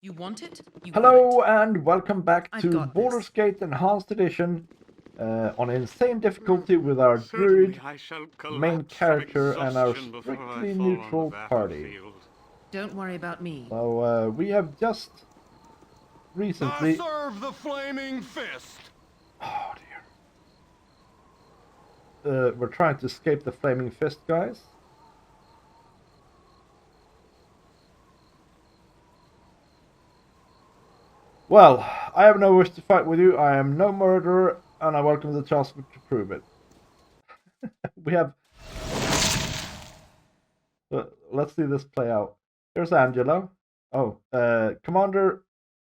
You want it? You Hello got it. and welcome back I've to got Baldurs this. Gate Enhanced Edition on insane difficulty with our druid, I shall main collapse from character and our exhaustion before I strictly fall on the neutral party. battlefield. Don't worry about me. So we have just recently... serve the flaming fist! Oh dear. We're trying to escape the flaming fist, guys. Well, I have no wish to fight with you. I am no murderer, and I welcome the chance to prove it. We have... let's see this play out. Here's Angelo. Oh, Commander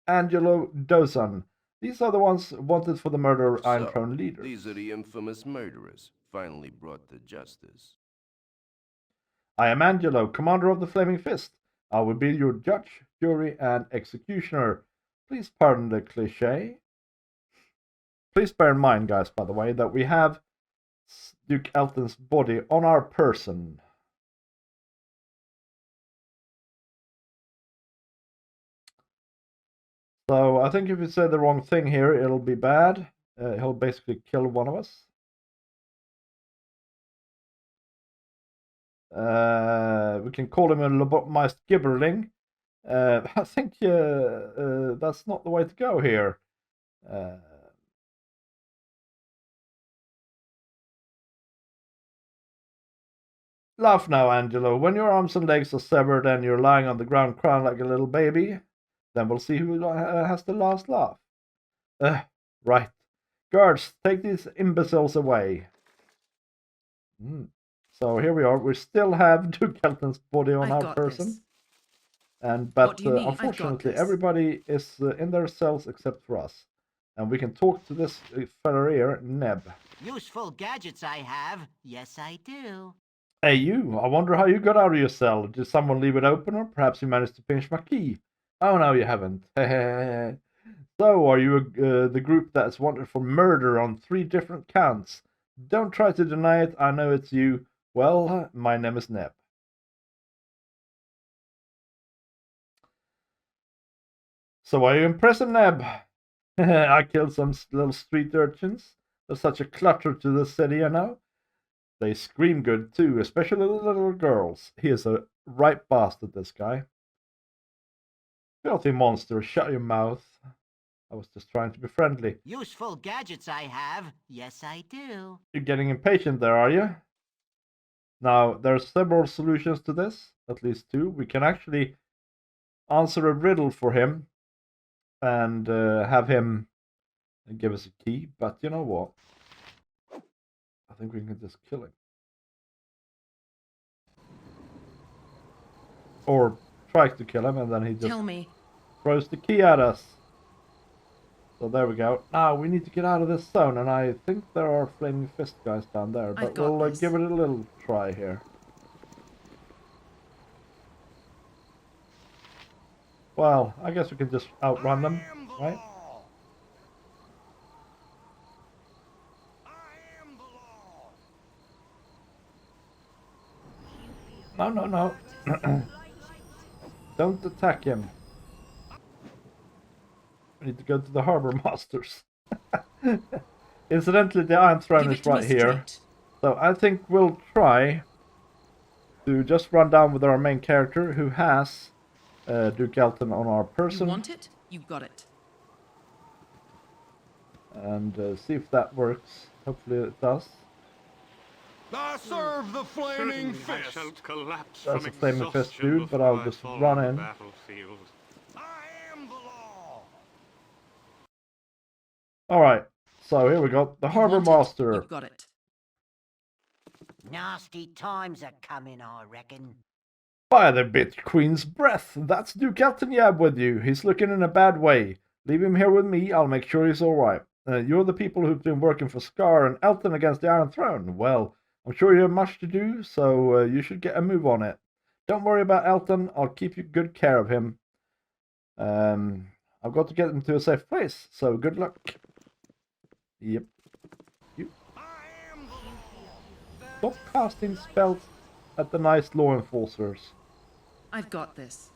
Angelo Dozan. These are the ones wanted for the murder of Iron Throne leader. These are the infamous murderers, finally brought to justice. I am Angelo, Commander of the Flaming Fist. I will be your judge, jury, and executioner. Please pardon the cliché. Please bear in mind, guys, by the way, that we have Duke Elton's body on our person. So I think if you say the wrong thing here, it'll be bad. He'll basically kill one of us. We can call him a lobotomized gibberling. I think that's not the way to go here. Laugh now, Angelo. When your arms and legs are severed and you're lying on the ground crying like a little baby, then we'll see who has the last laugh. Right. Guards, take these imbeciles away. So here we are. We still have Duke Elton's body on our person. But unfortunately, everybody is in their cells except for us. And we can talk to this fella here, Neb. Useful gadgets I have. Yes, I do. Hey, you. I wonder how you got out of your cell. Did someone leave it open, or perhaps you managed to pinch my key? Oh, no, you haven't. So, are you the group that's wanted for murder on 3 different counts? Don't try to deny it. I know it's you. Well, my name is Neb. So are you impressed, Neb? I killed some little street urchins. There's such a clutter to the city, you know. They scream good too, especially the little girls. He is a right bastard, this guy. Filthy monster, shut your mouth. I was just trying to be friendly. Useful gadgets I have. Yes, I do. You're getting impatient there, are you? Now, there are several solutions to this, at least 2. We can actually answer a riddle for him and have him give us a key, but you know what? I think we can just kill him. Or try to kill him, and then he just throws the key at us. So there we go. Now we need to get out of this zone, and I think there are flaming fist guys down there, but we'll give it a little try here. Well, I guess we can just outrun them, right? No, no, no. Don't attack him. We need to go to the harbor masters. Incidentally, the Iron Throne is right here. So I think we'll try to just run down with our main character, who has Duke Elton on our person. You want it? You got it. And see if that works. Hopefully it does. I serve the flaming fist! I shall collapse That's from a flaming fist exhaustion dude, but I'll before I just fall run on in. the battlefield. I am the law! Alright, so here we go. The harbor master. You got it. Nasty times are coming, I reckon. By the bit Queen's breath. That's Duke Elton Yab with you. He's looking in a bad way. Leave him here with me. I'll make sure he's alright. You're the people who've been working for Scar and Elton against the Iron Throne. Well, I'm sure you have much to do, so you should get a move on it. Don't worry about Elton. I'll keep you good care of him. I've got to get him to a safe place, so good luck. Yep. You. Stop casting spells at the nice law enforcers. I've got this.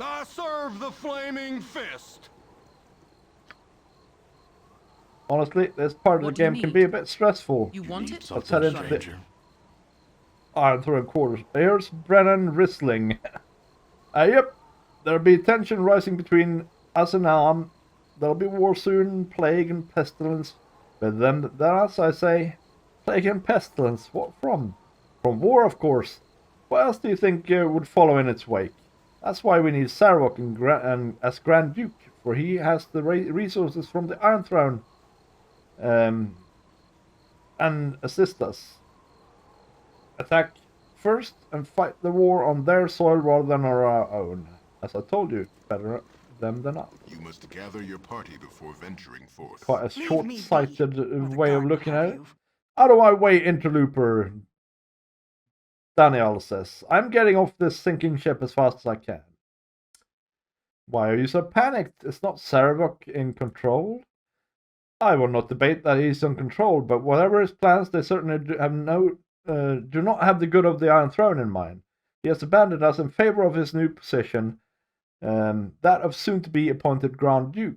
I serve the flaming fist. Honestly, this part of the What do you game can need? be a bit stressful. You want it? Let's head into Got the it. Iron Throne quarters. Here's Brennan Ristling. Yep, there'll be tension rising between us and Alm. There'll be war soon, plague and pestilence. But then that's, I say, plague and pestilence. What from? From war, of course. What else do you think would follow in its wake? That's why we need Sarok as Grand Duke, for he has the resources from the Iron Throne and assist us. Attack first and fight the war on their soil rather than on our own. As I told you, better them than us. You must gather your party before venturing forth. Quite a Leave me be, short-sighted or the way of god looking have at it. you. Out of my way, interloper, Daniel says. I'm getting off this sinking ship as fast as I can. Why are you so panicked? Is not Sarevok in control? I will not debate that he's in control, but whatever his plans, they certainly do not have the good of the Iron Throne in mind. He has abandoned us in favor of his new position, that of soon-to-be appointed Grand Duke.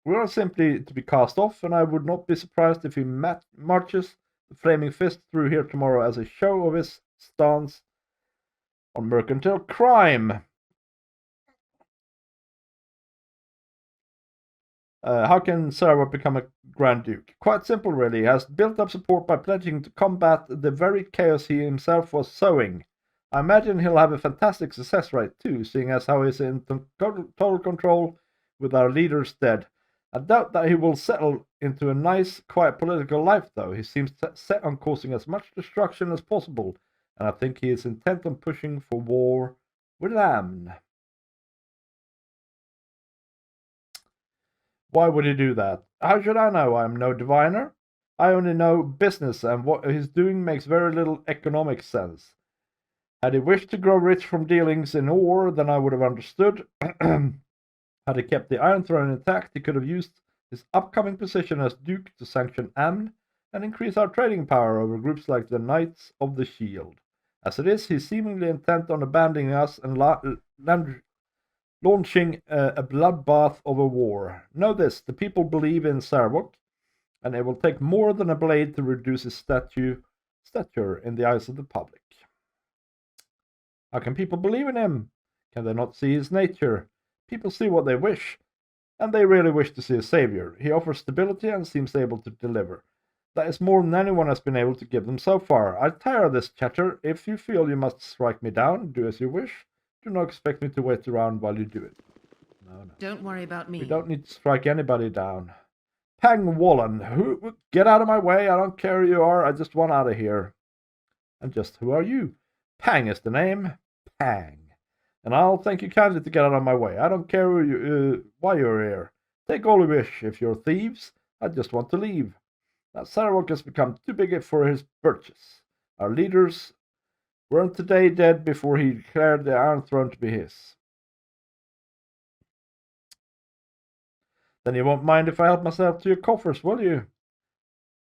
We are simply to be cast off, and I would not be surprised if he marches the Flaming Fist through here tomorrow as a show of his stance on mercantile crime. How can Sarah become a Grand Duke? Quite simple, really. He has built up support by pledging to combat the very chaos he himself was sowing. I imagine he'll have a fantastic success rate too, seeing as how he's in total control with our leaders dead. I doubt that he will settle into a nice, quiet political life, though. He seems set on causing as much destruction as possible, and I think he is intent on pushing for war with Amn. Why would he do that? How should I know? I am no diviner. I only know business, and what he's doing makes very little economic sense. Had he wished to grow rich from dealings in ore, then I would have understood. Had he kept the Iron Throne intact, he could have used his upcoming position as Duke to sanction Amn and increase our trading power over groups like the Knights of the Shield. As it is, he's seemingly intent on abandoning us and launching a bloodbath of a war. Know this, the people believe in Sarvok, and it will take more than a blade to reduce his stature in the eyes of the public. How can people believe in him? Can they not see his nature? People see what they wish, and they really wish to see a savior. He offers stability and seems able to deliver. That is more than anyone has been able to give them so far. I tire of this chatter. If you feel you must strike me down, do as you wish. Do not expect me to wait around while you do it. No. Don't worry about me. We don't need to strike anybody down. Pang Wallen, get out of my way. I don't care who you are. I just want out of here. And just who are you? Pang is the name. Pang. And I'll thank you kindly to get out of my way. I don't care why you're here. Take all you wish. If you're thieves, I just want to leave. That Sarok has become too big for his britches. Our leaders weren't today dead before he declared the Iron Throne to be his. Then you won't mind if I help myself to your coffers, will you?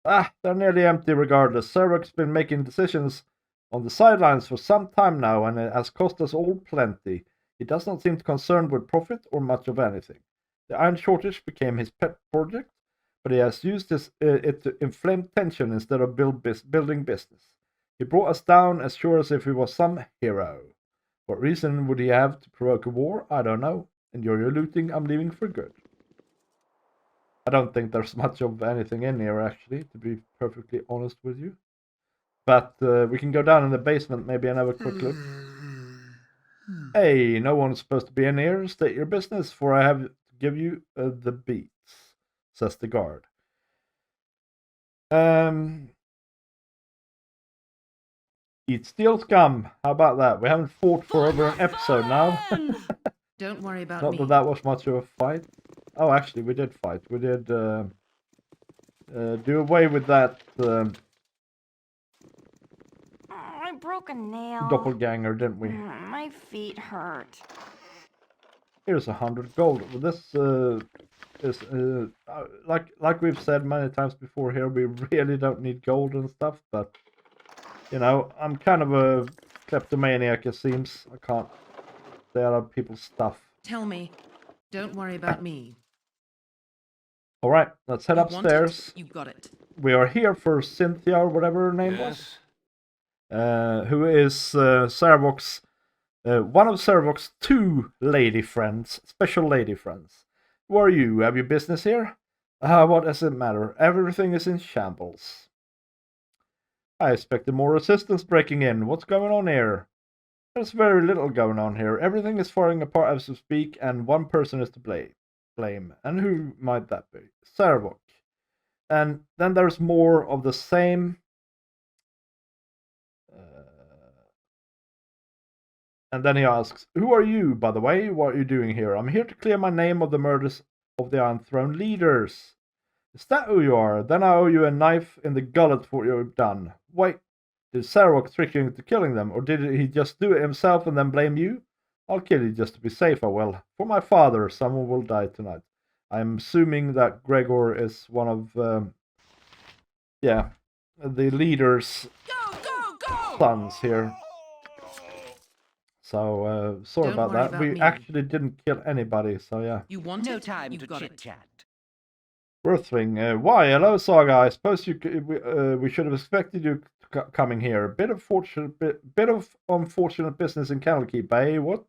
They're nearly empty regardless. Sarok's been making decisions on the sidelines for some time now, and it has cost us all plenty. He does not seem concerned with profit or much of anything. The iron shortage became his pet project, but he has used it to inflame tension instead of building business. He brought us down as sure as if he was some hero. What reason would he have to provoke a war? I don't know. Enjoy your looting. I'm leaving for good. I don't think there's much of anything in here, actually, to be perfectly honest with you. But we can go down in the basement maybe and have a quick look. Hey, no one's supposed to be in here. State your business, for I have to give you the beats, says the guard. Eat steel scum. How about that? We haven't fought for over an episode now. Don't worry about Not me. that was much of a fight. Oh, actually, we did fight. We did do away with that I broke a nail. doppelganger, didn't we? My feet hurt. Here's 100 gold. This is like we've said many times before here. We really don't need gold and stuff, but you know, I'm kind of a kleptomaniac. It seems I can't stay out of people's stuff. Tell me. Don't worry about me. All right, let's head You want it? upstairs. You got it. We are here for Cynthia, or whatever her name was. Yes. Who is Sarvok's, one of Sarvok's 2 lady friends, special lady friends. Who are you? Have you business here? What does it matter? Everything is in shambles. I expected more resistance breaking in. What's going on here? There's very little going on here. Everything is falling apart as we speak, and one person is to blame. And who might that be? Sarvok. And then there's more of the same. And then he asks, "Who are you, by the way? What are you doing here?" "I'm here to clear my name of the murders of the Unthroned leaders." "Is that who you are? Then I owe you a knife in the gullet for what you've done." "Wait, did Sarok trick you into killing them, or did he just do it himself and then blame you?" "I'll kill you just to be safe, I will. For my father, someone will die tonight." I'm assuming that Gregor is one of, the leader's sons here. So, sorry Don't about worry that. about We me. actually didn't kill anybody, so yeah. You want No it? time You to got it. chit-chat. Worthling, why? Hello, Saga. I suppose we should have expected you coming here. Bit of unfortunate business in Candlekeep, eh? What?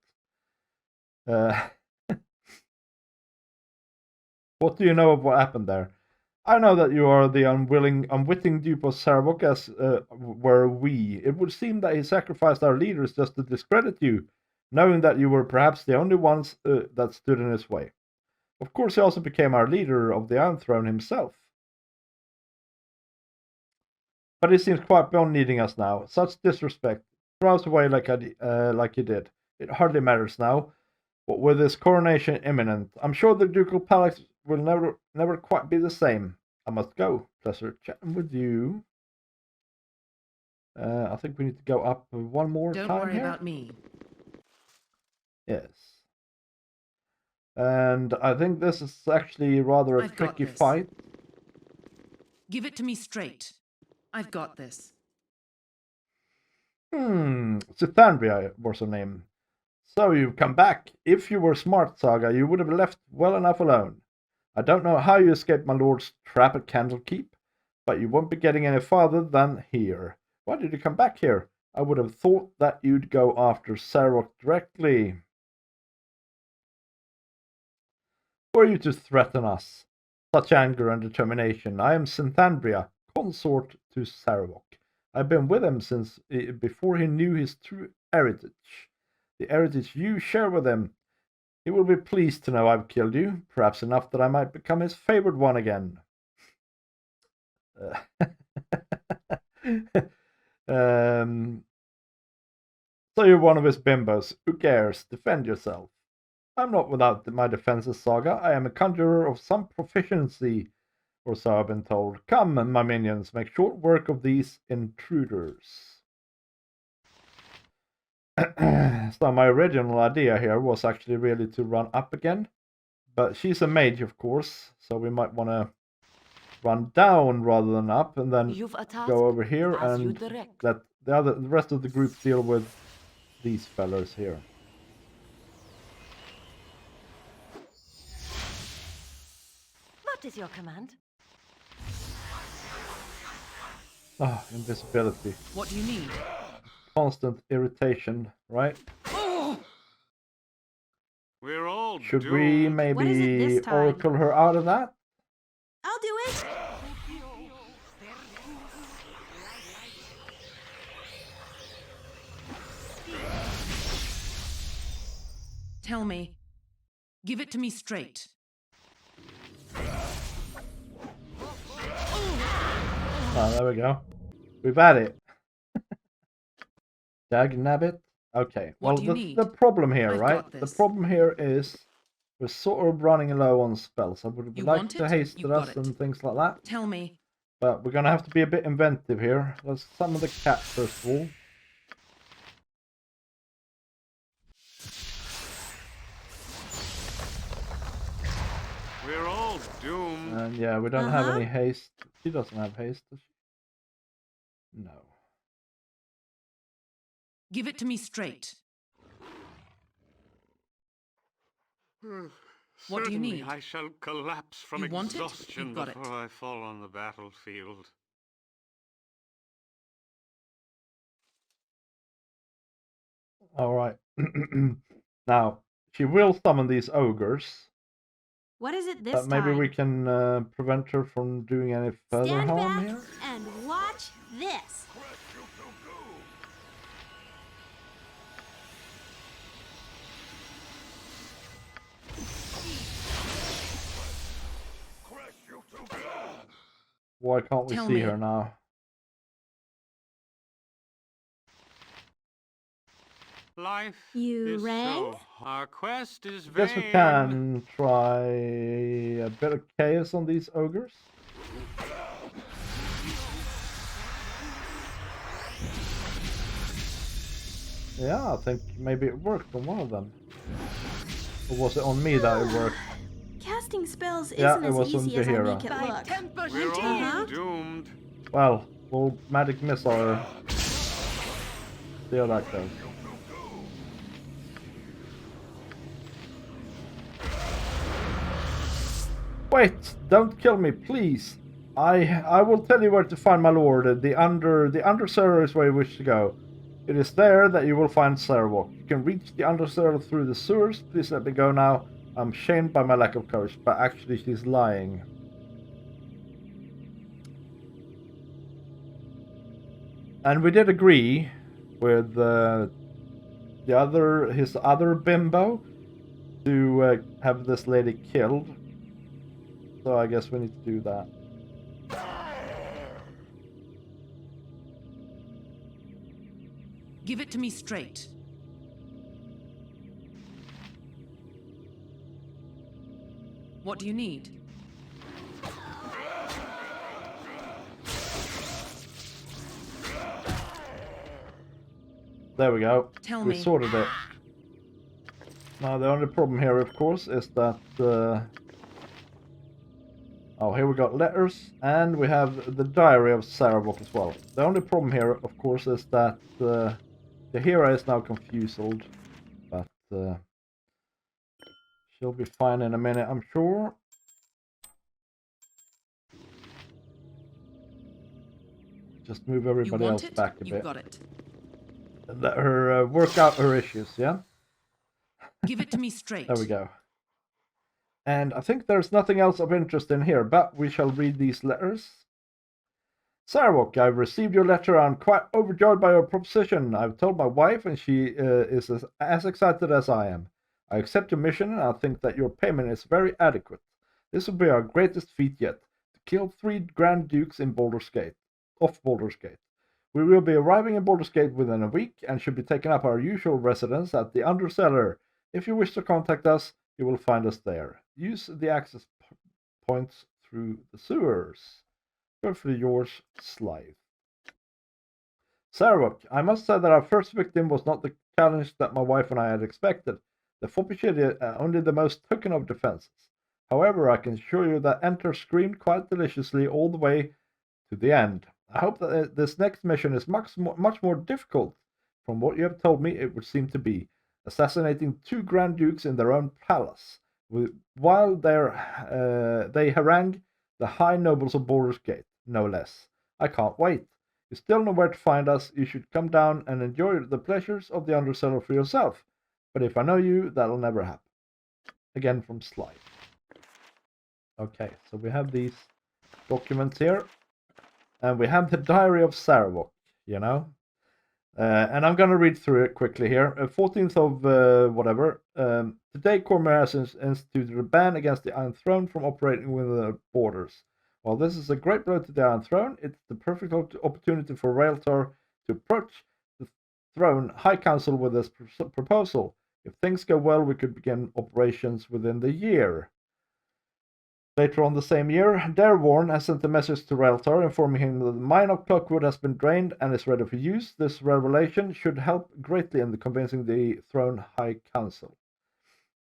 What do you know of what happened there? I know that you are the unwitting dupe of Sarvok, as were we. It would seem that he sacrificed our leaders just to discredit you, knowing that you were perhaps the only ones that stood in his way. Of course, he also became our leader of the Iron Throne himself. But he seems quite beyond needing us now. Such disrespect. Throw us away like you did. It hardly matters now. But with his coronation imminent, I'm sure the Ducal Palace will never quite be the same. I must go. Pleasure chatting with you. I think we need to go up one more Don't time worry here. about me. Yes. And I think this is actually rather a I've got tricky this. fight. Give it to me straight. I've got this. Cythandria was her name. So you've come back. If you were smart, Saga, you would have left well enough alone. I don't know how you escaped my lord's trap at Candlekeep, but you won't be getting any farther than here. Why did you come back here? I would have thought that you'd go after Sarok directly. Who are you to threaten us? Such anger and determination. I am Cythandria, consort to Sarok. I've been with him since before he knew his true heritage. The heritage you share with him. He will be pleased to know I've killed you, perhaps enough that I might become his favored one again. So you're one of his bimbos. Who cares? Defend yourself. I'm not without my defenses, Saga. I am a conjurer of some proficiency, or so I've been told. Come, my minions, make short work of these intruders. So my original idea here was actually really to run up again. But she's a mage, of course, so we might want to run down rather than up, and then go over here and let the rest of the group deal with these fellas here. What is your command? Ah, invisibility. What do you need? Constant irritation, right? We're all Should doomed. we What is it maybe this time? oracle her out of that? I'll do it. Tell me. Give it to me straight. Oh, there we go. We've had it. Dag nabbit. Okay. What Well, do you need? the problem here, I've right? got The this. problem here is we're sort of running low on spells. I would You like want to it? haste You got us it. and things like that. Tell me. But we're going to have to be a bit inventive here. Let's summon the cat first of all. We're all doomed. And yeah, we don't have any haste. She doesn't have haste, does she? No. Give it to me straight. What do you Certainly need? I shall collapse from You want it? exhaustion You've got it. before I fall on the battlefield. All right. Now, she will summon these ogres, What is it this but maybe time? we can prevent her from doing any further Stand harm back here. and watch this. Why can't we Tell see me. her now? Life You is rang? so. Our quest is I guess we vain. can try a bit of chaos on these ogres. Yeah, I think maybe it worked on one of them. Or was it on me that it worked? Casting spells Yeah, isn't it as was on easy as I Jahira. make it look. We're all Uh-huh. doomed. Well, we'll magic missile her. See how that goes. Wait! Don't kill me, please! I will tell you where to find my lord. The Undercellar is where you wish to go. It is there that you will find Sarawak. You can reach the Undercellar through the sewers. Please let me go now. I'm shamed by my lack of courage, but actually she's lying. And we did agree with his other bimbo to have this lady killed. So I guess we need to do that. Give it to me straight. What do you need? There we go. Tell We me. sorted it. Now the only problem here, of course, is that oh, here we got letters, and we have the diary of Sarawak as well. The only problem here, of course, is that the hero is now confused, but she'll be fine in a minute, I'm sure. Just move You everybody want else it? back a You've bit. got it. And let her work out her issues, yeah? Give it to me straight. There we go. And I think there's nothing else of interest in here, but we shall read these letters. Sarawak, I've received your letter. I'm quite overjoyed by your proposition. I've told my wife, and she is as excited as I am. I accept your mission, and I think that your payment is very adequate. This will be our greatest feat yet, to kill 3 Grand Dukes in Baldurs Gate, off Baldurs Gate. We will be arriving in Baldurs Gate within a week, and should be taking up our usual residence at the Undercellar. If you wish to contact us, you will find us there. Use the access points through the sewers. Perfectly yours, Slythe. Sarawak, I must say that our first victim was not the challenge that my wife and I had expected. The Foppichet only the most token of defenses. However, I can assure you that Enter screamed quite deliciously all the way to the end. I hope that this next mission is much more difficult. From what you have told me, it would seem to be. Assassinating 2 Grand Dukes in their own palace, while they harangue the high nobles of Baldur's Gate, no less. I can't wait. You still know where to find us. You should come down and enjoy the pleasures of the Undercellar for yourself. But if I know you, that'll never happen. Again from Slythe. Okay, so we have these documents here. And we have the Diary of Sarawak, you know. And I'm going to read through it quickly here. 14th of whatever. Today, Cormier has instituted a ban against the Iron Throne from operating within the borders. While this is a great blow to the Iron Throne, it's the perfect opportunity for Raeltar to approach the Throne High Council with this proposal. If things go well, we could begin operations within the year. Later on the same year, Darewarn has sent a message to Raeltar informing him that the mine of Clockwood has been drained and is ready for use. This revelation should help greatly in convincing the Throne High Council.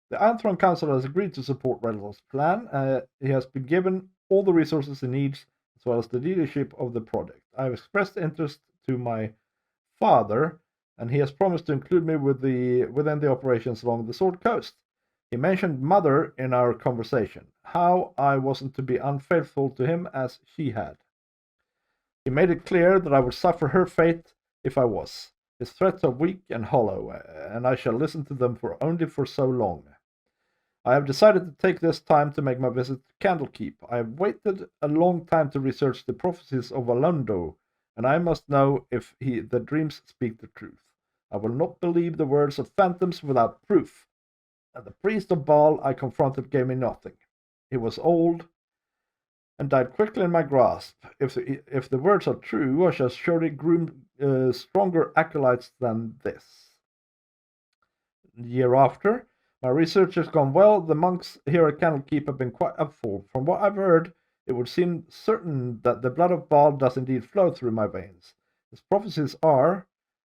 The Iron Throne Council has agreed to support Raeltar's plan. He has been given all the resources he needs, as well as the leadership of the project. I have expressed interest to my father, and he has promised to include me within the operations along the Sword Coast. He mentioned mother in our conversation, how I wasn't to be unfaithful to him as she had. He made it clear that I would suffer her fate if I was. His threats are weak and hollow, and I shall listen to them only for so long. I have decided to take this time to make my visit to Candlekeep. I have waited a long time to research the prophecies of Alondo, and I must know if the dreams speak the truth. I will not believe the words of phantoms without proof. And the priest of Baal I confronted gave me nothing. He was old and died quickly in my grasp. If the words are true, I shall surely groom stronger acolytes than this. The year after, my research has gone well. The monks here at Candlekeep have been quite helpful. From what I've heard, it would seem certain that the blood of Baal does indeed flow through my veins. His prophecies are,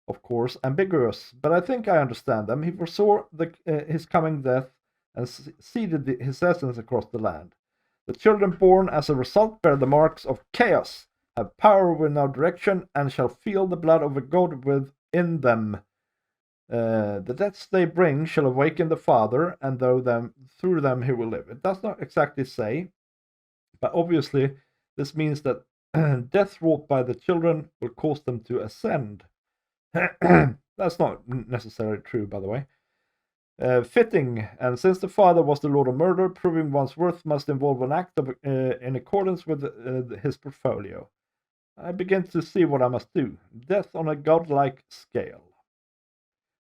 of course, ambiguous, but I think I understand them. He foresaw his coming death and seeded his essence across the land. The children born as a result bear the marks of chaos, have power with no direction, and shall feel the blood of a god within them. The deaths they bring shall awaken the Father, and through them he will live. It does not exactly say, but obviously this means that death wrought by the children will cause them to ascend. That's not necessarily true, by the way. Fitting, and since the father was the Lord of Murder, proving one's worth must involve an act in accordance with his portfolio. I begin to see what I must do. Death on a godlike scale.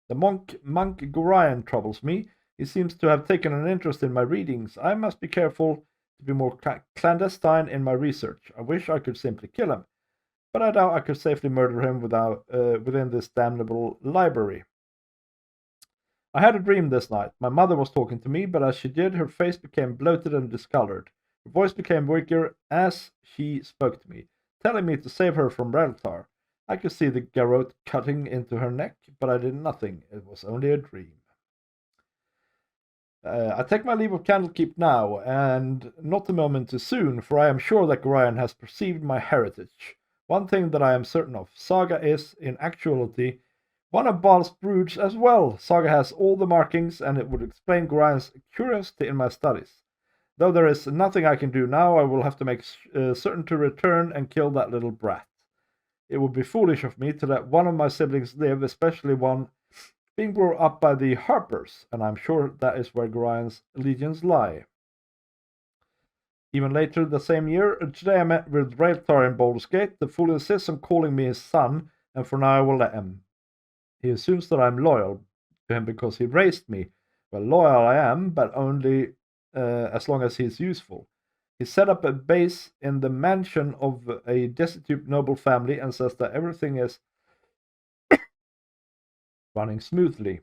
The monk Gorion troubles me. He seems to have taken an interest in my readings. I must be careful to be more clandestine in my research. I wish I could simply kill him, but I doubt I could safely murder him within this damnable library. I had a dream this night. My mother was talking to me, but as she did, her face became bloated and discolored. Her voice became weaker as she spoke to me, telling me to save her from Reltar. I could see the garrote cutting into her neck, but I did nothing. It was only a dream. I take my leave of Candlekeep now, and not a moment too soon, for I am sure that Gorion has perceived my heritage. One thing that I am certain of, Saga is, in actuality, one of Baal's broods as well. Saga has all the markings, and it would explain Gorion's curiosity in my studies. Though there is nothing I can do now, I will have to make certain to return and kill that little brat. It would be foolish of me to let one of my siblings live, especially one being brought up by the Harpers, and I'm sure that is where Gorion's allegiance lie. Even later the same year, today I met with Raeltar in Baldurs Gate. The fool insists on calling me his son, and for now I will let him. He assumes that I'm loyal to him because he raised me. Well, loyal I am, but only as long as he's useful. He set up a base in the mansion of a destitute noble family and says that everything is running smoothly.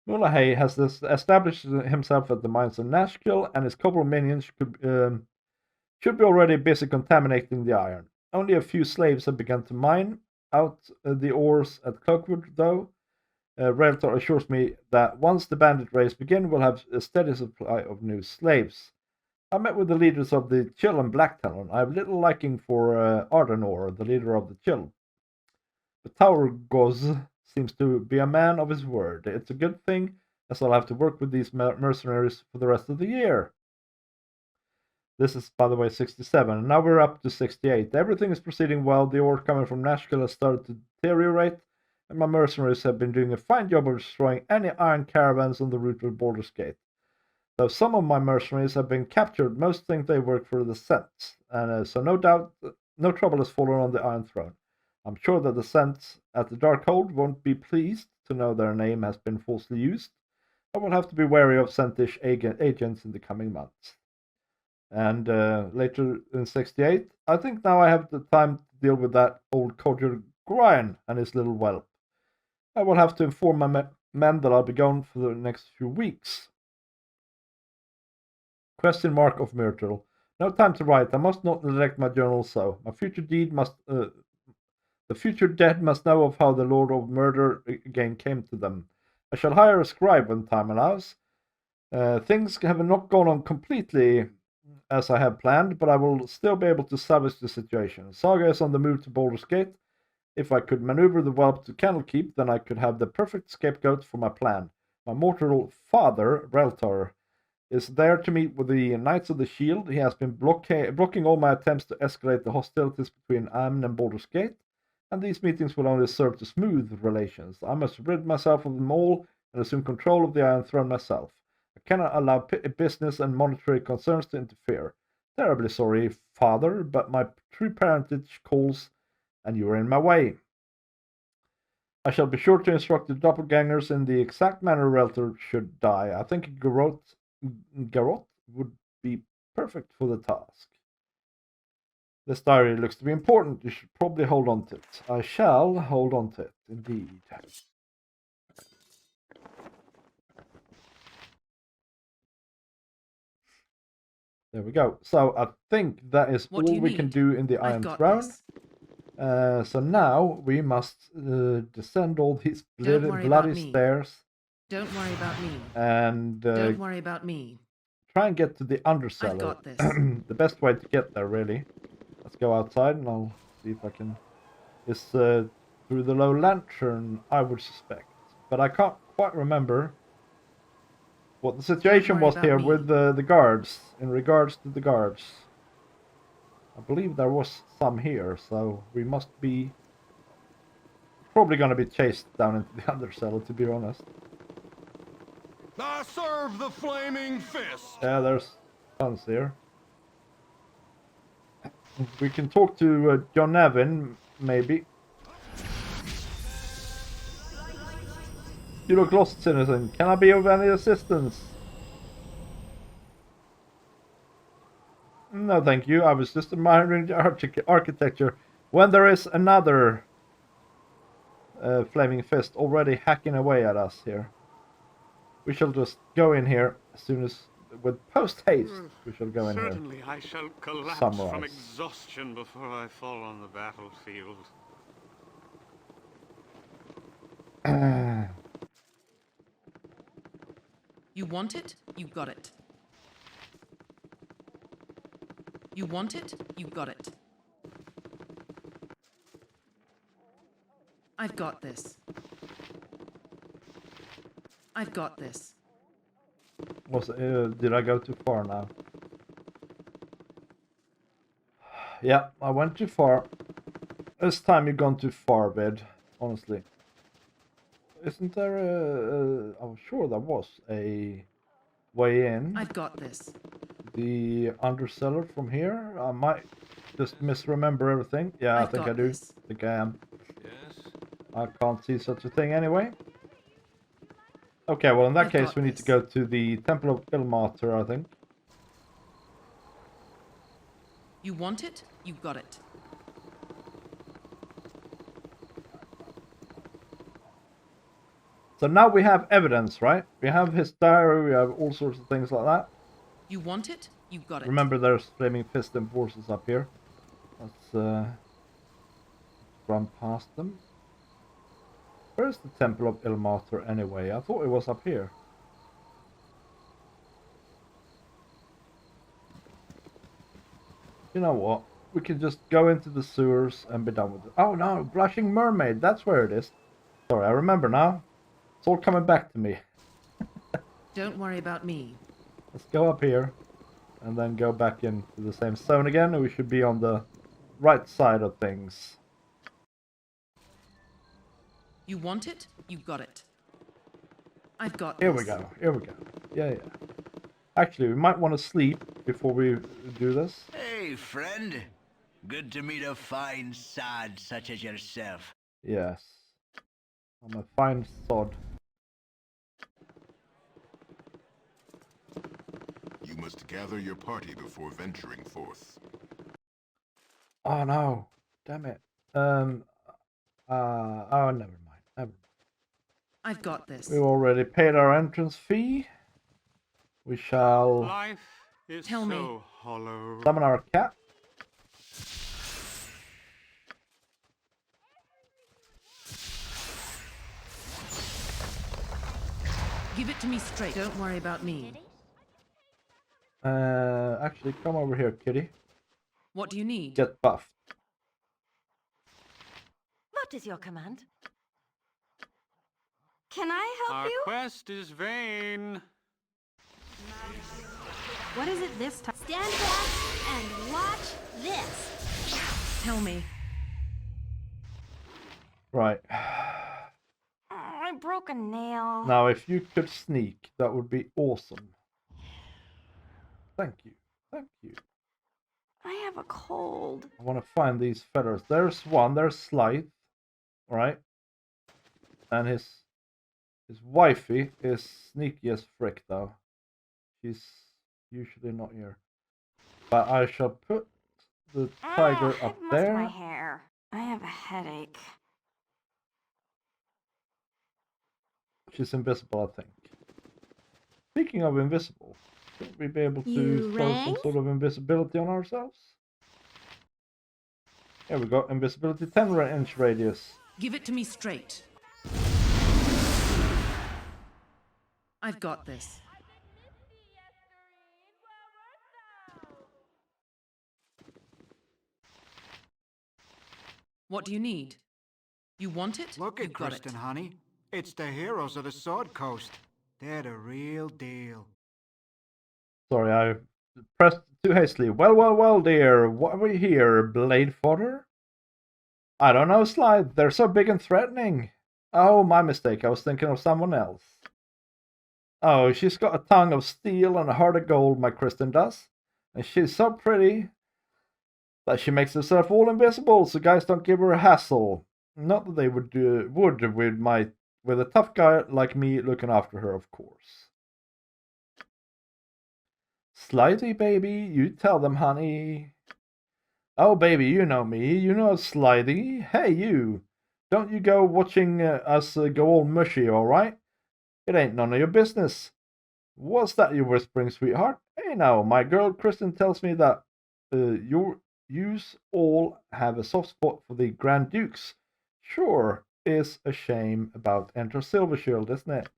Mullahay has established himself at the mines of Nashkill, and his couple of minions should be already busy contaminating the iron. Only a few slaves have begun to mine out the ores at Cloakwood, though. Raeltar assures me that once the bandit race begin, we'll have a steady supply of new slaves. I met with the leaders of the Chill and Black Talon. I have little liking for Ardenor, the leader of the Chill. But Taurgoz seems to be a man of his word. It's a good thing, as I'll have to work with these mercenaries for the rest of the year. This is, by the way, 67, and now we're up to 68. Everything is proceeding well. The ore coming from Nashkill has started to deteriorate, and my mercenaries have been doing a fine job of destroying any iron caravans on the route to Baldurs Gate. Though some of my mercenaries have been captured, most think they work for the Scents, and so no doubt no trouble has fallen on the Iron Throne. I'm sure that the Scents at the Darkhold won't be pleased to know their name has been falsely used. I will have to be wary of Scentish agents in the coming months. And later in 68, I think now I have the time to deal with that old codger Gorion and his little whelp. I will have to inform my men that I'll be gone for the next few weeks. Question mark of Myrtle. No time to write. I must not neglect my journal so. My future deed must... the future dead must know of how the Lord of Murder again came to them. I shall hire a scribe when time allows. Things have not gone on completely as I have planned, but I will still be able to salvage the situation. Saga is on the move to Baldurs Gate. If I could maneuver the whelp to Candlekeep, then I could have the perfect scapegoat for my plan. My mortal father, Reltar, is there to meet with the Knights of the Shield. He has been blocking all my attempts to escalate the hostilities between Amn and Baldurs Gate, and these meetings will only serve to smooth relations. I must rid myself of them all and assume control of the Iron Throne myself. I cannot allow business and monetary concerns to interfere. Terribly sorry, father, but my true parentage calls, and you are in my way. I shall be sure to instruct the doppelgangers in the exact manner Reltor should die. I think Garrote would be perfect for the task. This diary looks to be important. You should probably hold on to it. I shall hold on to it, indeed. There we go. So I think that is What do all you we can need? do in the I've Iron got Throne. this. So now we must descend all these Don't worry about bloody me. stairs Don't worry about me. and Don't worry about me. try and get to the Undercellar. I've got this. The best way to get there, really. Let's go outside and I'll see if I can... It's through the low lantern, I would suspect. But I can't quite remember what the situation worry was about here me. with the guards, in regards to the guards. I believe there was some here, so we must be probably going to be chased down into the Undercellar, to be honest. I serve the flaming fist. Yeah, there's tons here. We can talk to John Nevin, maybe. You look lost, citizen. Can I be of any assistance? No, thank you. I was just admiring the architecture. When there is another flaming fist already hacking away at us here. We shall just go in here as soon as, with post haste, we shall go in here. Certainly I shall collapse Summarize. from exhaustion before I fall on the battlefield. You want it? You got it. You want it? You got it. I've got this. I've got this. Did I go too far now? Yeah, I went too far. This time you've gone too far, Vid. Honestly. Isn't there a... I'm sure there was a way in. I've got this. The Undercellar from here. I might just misremember everything. Yeah, I I've think got I do. this. I think I am. Yes? I can't see such a thing anyway. Okay, well in that I've case got we need to this. go to the Temple of Ilmater, I think. You want it? You got it. So now we have evidence, right? We have his diary, we have all sorts of things like that. You want it? You got it. Remember there's flaming fist and forces up here. Let's run past them. Where's the Temple of Ilmater anyway? I thought it was up here. You know what? We can just go into the sewers and be done with it. Oh no, Blushing Mermaid, that's where it is. Sorry, I remember now. It's all coming back to me. Don't worry about me. Let's go up here and then go back into the same zone again, and we should be on the right side of things. You want it? You got it. I've got Here this. we go, here we go. Yeah. Actually, we might want to sleep before we do this. Hey, friend. Good to meet a fine sod such as yourself. Yes. I'm a fine sod. You must gather your party before venturing forth. Oh no. Damn it. Oh, never mind. Never mind. I've got this. We've already paid our entrance fee. We shall Life is Tell me. so hollow. summon our cat. Give it to me straight. Don't worry about me. Actually, come over here, kitty. What do you need? Get buffed. What is your command? Can I help Our you? quest is vain. What is it this time? Stand back and watch this. Tell me. Right. I broke a nail. Now, if you could sneak, that would be awesome. Thank you. Thank you. I have a cold. I want to find these feathers. There's one. There's Slythe. Right? And his wifey is sneaky as frick, though. She's usually not here. But I shall put the tiger up I've muffed there. my hair. I have a headache. She's invisible, I think. Speaking of invisible, should we be able to You throw some rang? sort of invisibility on ourselves? Here we go. Invisibility 10-inch radius. Give it to me straight. I've got this. What do you need? You want it? Look You've at got Kristen, it. honey. It's the heroes of the Sword Coast. They're the real deal. Sorry, I pressed too hastily. Well, dear. What are we here? Blade fodder? I don't know, Slythe. They're so big and threatening. Oh, my mistake. I was thinking of someone else. Oh, she's got a tongue of steel and a heart of gold, my Kristen does. And she's so pretty that she makes herself all invisible, so guys don't give her a hassle. Not that they would with a tough guy like me looking after her, of course. Slithy, baby, you tell them, honey. Oh, baby, you know me. You know Slithy. Hey, you. Don't you go watching us go all mushy, all right? It ain't none of your business. What's that you're whispering, sweetheart? Hey, now, my girl Kristen tells me that yous all have a soft spot for the Grand Dukes. Sure is a shame about Enter Silvershield, isn't it?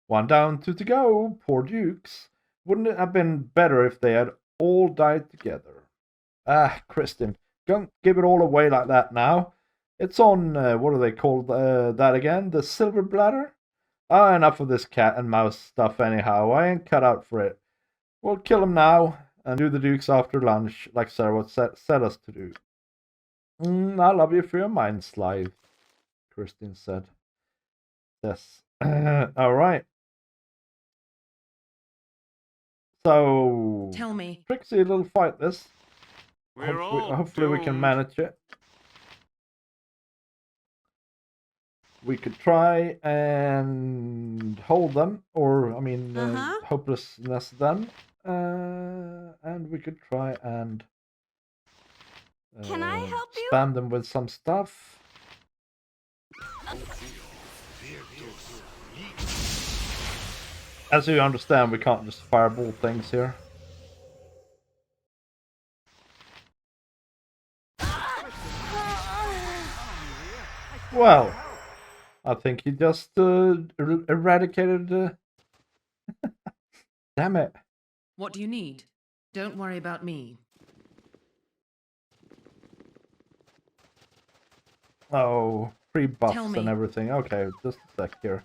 One down, two to go. Poor Dukes. Wouldn't it have been better if they had all died together? Ah, Kristen, don't give it all away like that now. It's on, what do they call that again? The Silver Bladder? Ah, enough of this cat and mouse stuff anyhow. I ain't cut out for it. We'll kill him now and do the Dukes after lunch, like Sarah said us to do. I love you for your mind, Slythe, Kirsten said. Yes. Alright. So... Tell me. Trixie, a little fight this. We're all Hopefully we can doomed. manage it. We could try and hold them, or, I mean, hopelessness them. And we could try and Can I help you? spam them with some stuff. As you understand, we can't just fireball things here. Well, I think he just eradicated... Damn it. What do you need? Don't worry about me. Oh, free buffs Tell and me. everything. Okay, just a sec here.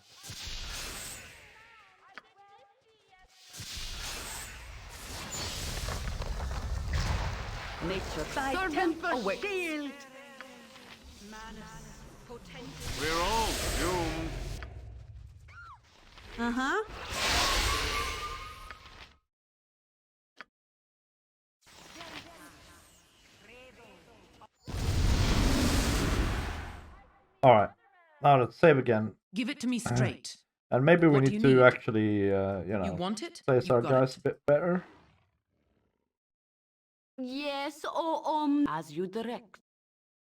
We're all doomed. Alright, now let's save again. Give it to me straight. And maybe we What do need you to need? actually, you You know, want it? place You've our got guys it. a bit better. Yes, as you direct.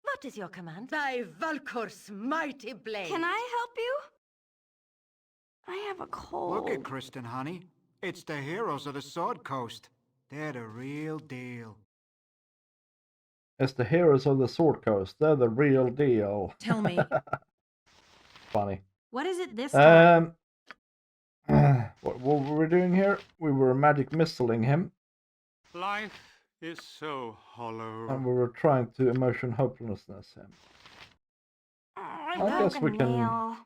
What is your command? Thy Valkor's mighty blade. Can I help you? I have a cold. Look at Kristen, honey. It's the heroes of the Sword Coast. They're the real deal. It's the heroes of the Sword Coast. They're the real deal. Tell me. Funny. What is it this time? What were we doing here? We were magic missiling him, Life is so hollow. and we were trying to emotion hopelessness him. I I guess broke a we can- nail.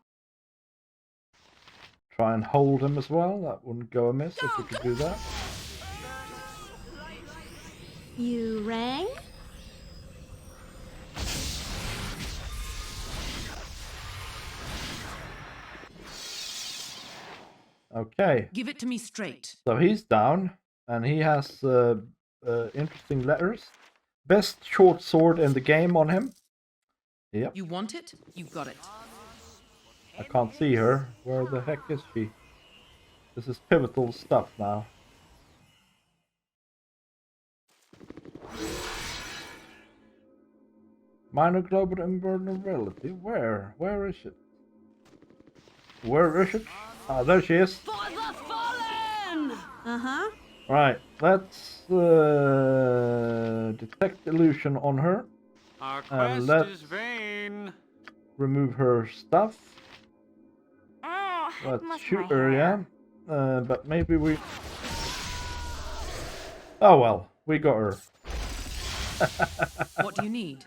Try and hold him as well. That wouldn't go amiss if we could do that. You rang? Okay. Give it to me straight. So he's down, and he has interesting letters. Best short sword in the game on him. Yep. You want it? You got it. I can't see her. Where the heck is she? This is pivotal stuff now. Minor global invulnerability. Where? Where is it? Where is it? Ah, there she is. For the fallen! Uh-huh. Right, let's detect illusion on her. Our And quest let's is vain. remove her stuff. Oh, Let's shoot her, yeah. But maybe we... Oh well, we got her. What do you need?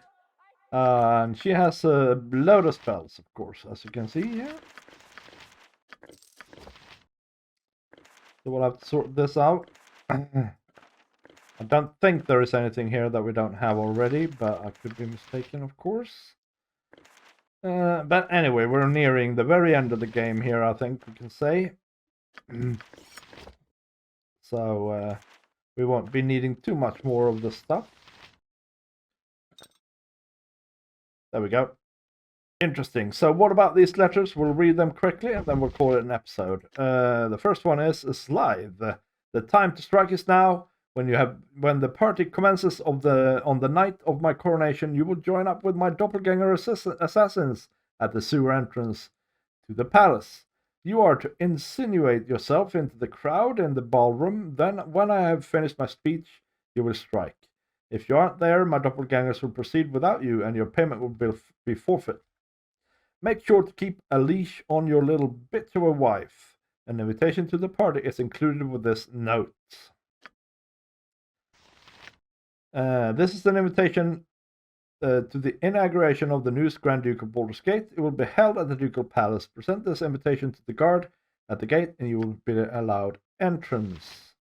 And she has a load of spells, of course, as you can see here. So we'll have to sort this out. I don't think there is anything here that we don't have already, but I could be mistaken, of course. But anyway, we're nearing the very end of the game here, I think we can say. So we won't be needing too much more of this stuff. There we go. Interesting. So what about these letters? We'll read them quickly and then we'll call it an episode. The first one is Slithe. The time to strike is now. When the party commences on the night of my coronation, you will join up with my doppelganger assassins at the sewer entrance to the palace. You are to insinuate yourself into the crowd in the ballroom. Then, when I have finished my speech, you will strike. If you aren't there, my doppelgangers will proceed without you, and your payment will be forfeit. Make sure to keep a leash on your little bitch of a wife. An invitation to the party is included with this note. This is an invitation to the inauguration of the newest Grand Duke of Baldurs Gate. It will be held at the Ducal Palace. Present this invitation to the guard at the gate, and you will be allowed entrance.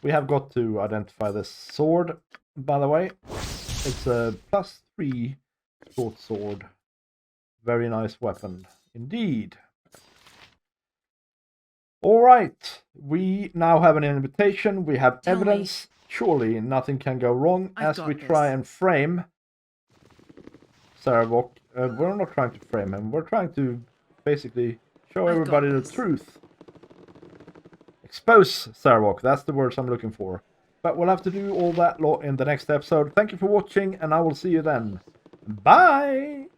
We have got to identify this sword, by the way. It's a +3 short sword. Very nice weapon indeed. Alright, we now have an invitation, we have evidence. Surely nothing can go wrong as we try and frame Sarevok. We're not trying to frame him, we're trying to basically show everybody the truth. Expose Sarevok, that's the words I'm looking for. But we'll have to do all that lot in the next episode. Thank you for watching, and I will see you then. Bye!